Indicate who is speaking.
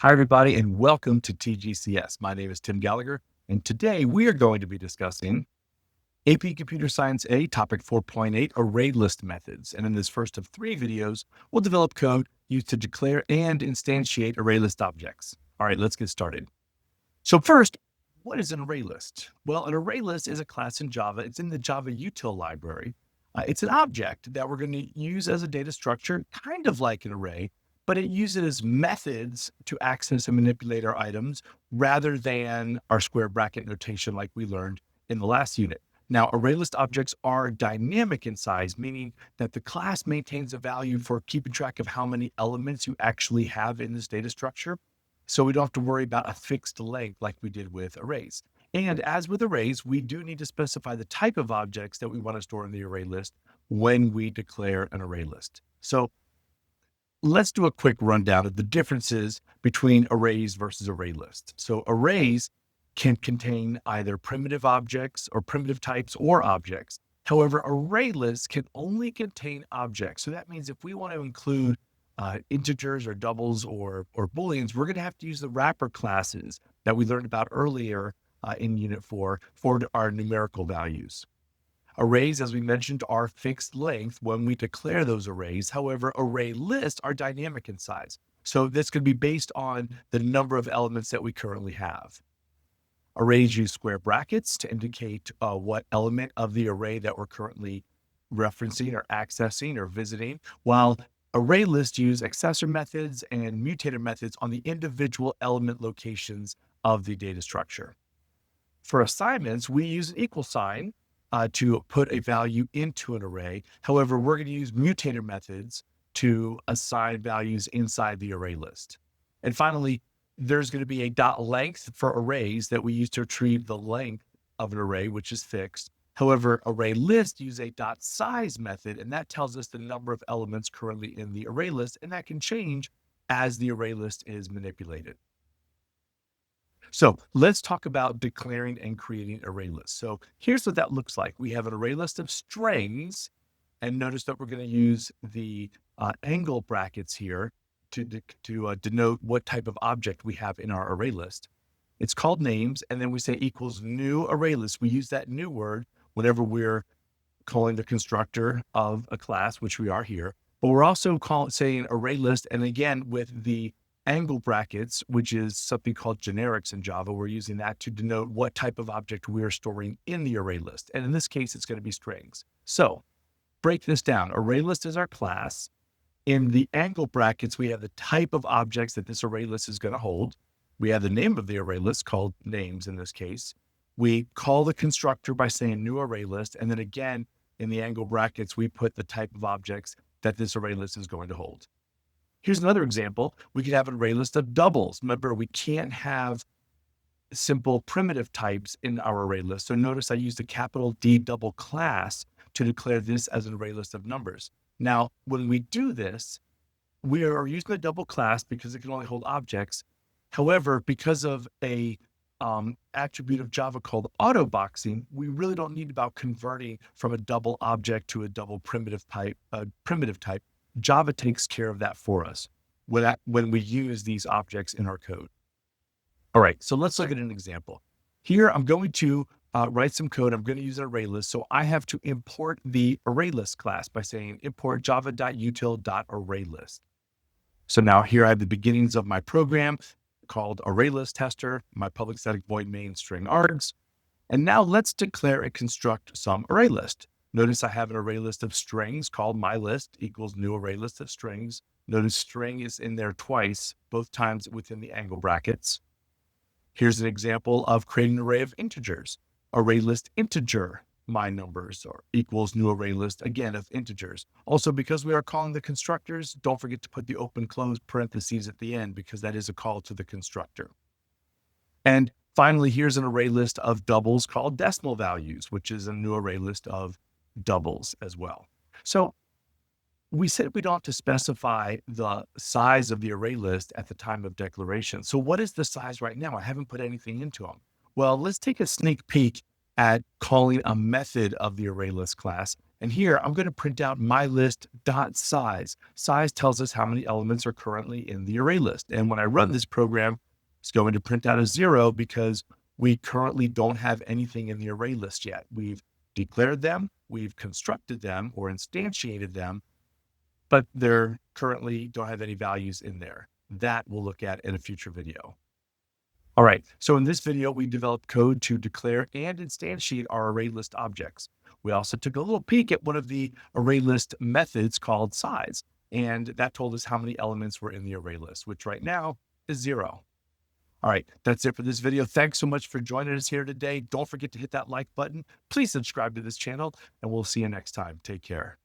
Speaker 1: Hi, everybody, and welcome to TGCS. My name is Tim Gallagher, and today we are going to be discussing AP Computer Science A, Topic 4.8, ArrayList Methods. And in this first of three videos, we'll develop code used to declare and instantiate ArrayList objects. All right, let's get started. So first, what is an ArrayList? Well, an ArrayList is a class in Java. It's in the Java util library. It's an object that we're going to use as a data structure, kind of like an array, but it uses methods to access and manipulate our items rather than our square bracket notation like we learned in the last unit. Now, ArrayList objects are dynamic in size, meaning that the class maintains a value for keeping track of how many elements you actually have in this data structure. So we don't have to worry about a fixed length like we did with arrays. And as with arrays, we do need to specify the type of objects that we want to store in the array list when we declare an array list. So let's do a quick rundown of the differences between arrays versus array lists. So arrays can contain either primitive objects or primitive types or objects. However, array lists can only contain objects. So that means if we want to include integers or doubles or booleans, we're going to have to use the wrapper classes that we learned about earlier in Unit 4 for our numerical values. Arrays, as we mentioned, are fixed length when we declare those arrays. However, array lists are dynamic in size. So this could be based on the number of elements that we currently have. Arrays use square brackets to indicate what element of the array that we're currently referencing or accessing or visiting, while array lists use accessor methods and mutator methods on the individual element locations of the data structure. For assignments, we use an equal sign to put a value into an array. However, we're going to use mutator methods to assign values inside the array list. And finally, there's going to be a dot length for arrays that we use to retrieve the length of an array, which is fixed. However, array lists use a dot size method, and that tells us the number of elements currently in the array list, and that can change as the array list is manipulated. So let's talk about declaring and creating array lists. So here's what that looks like. We have an array list of strings, and notice that we're going to use the angle brackets here to denote what type of object we have in our array list. It's called names, and then we say equals new array list. We use that new word whenever we're calling the constructor of a class, which we are here. But we're also saying array list, and again, with the angle brackets, which is something called generics in Java, we're using that to denote what type of object we're storing in the array list. And in this case, it's going to be strings. So break this down. Array list is our class. In the angle brackets, we have the type of objects that this array list is going to hold. We have the name of the array list, called names in this case. We call the constructor by saying new array list. And then again, in the angle brackets, we put the type of objects that this array list is going to hold. Here's another example. We could have an array list of doubles. Remember, we can't have simple primitive types in our array list. So notice I used a capital D double class to declare this as an array list of numbers. Now, when we do this, we are using a double class because it can only hold objects. However, because of a attribute of Java called autoboxing, we really don't need about converting from a double object to a double primitive type. Java takes care of that for us when we use these objects in our code. All right, so let's look at an example. Here, I'm going to write some code. I'm going to use an array list. So I have to import the ArrayList class by saying import java.util.ArrayList. So now here I have the beginnings of my program called ArrayList tester, my public static void main string args. And now let's declare and construct some array list. Notice I have an array list of strings called myList equals new array list of strings. Notice string is in there twice, both times within the angle brackets. Here's an example of creating an array of integers. Array list integer my numbers or equals new array list, again, of integers. Also, because we are calling the constructors, don't forget to put the open close parentheses at the end because that is a call to the constructor. And finally, here's an array list of doubles called decimal values, which is a new array list of doubles as well. So we said we don't have to specify the size of the array list at the time of declaration. So what is the size right now? I haven't put anything into them. Well, let's take a sneak peek at calling a method of the ArrayList class And here I'm going to print out my list.size. Size tells us how many elements are currently in the array list. And when I run this program, it's going to print out a 0 because we currently don't have anything in the array list yet. We've declared them, we've constructed them or instantiated them, but they're currently don't have any values in there. That we'll look at in a future video. All right, so in this video, we developed code to declare and instantiate our ArrayList objects. We also took a little peek at one of the ArrayList methods called size, and that told us how many elements were in the array list, which right now is 0. All right, that's it for this video. Thanks so much for joining us here today. Don't forget to hit that like button. Please subscribe to this channel, and we'll see you next time. Take care.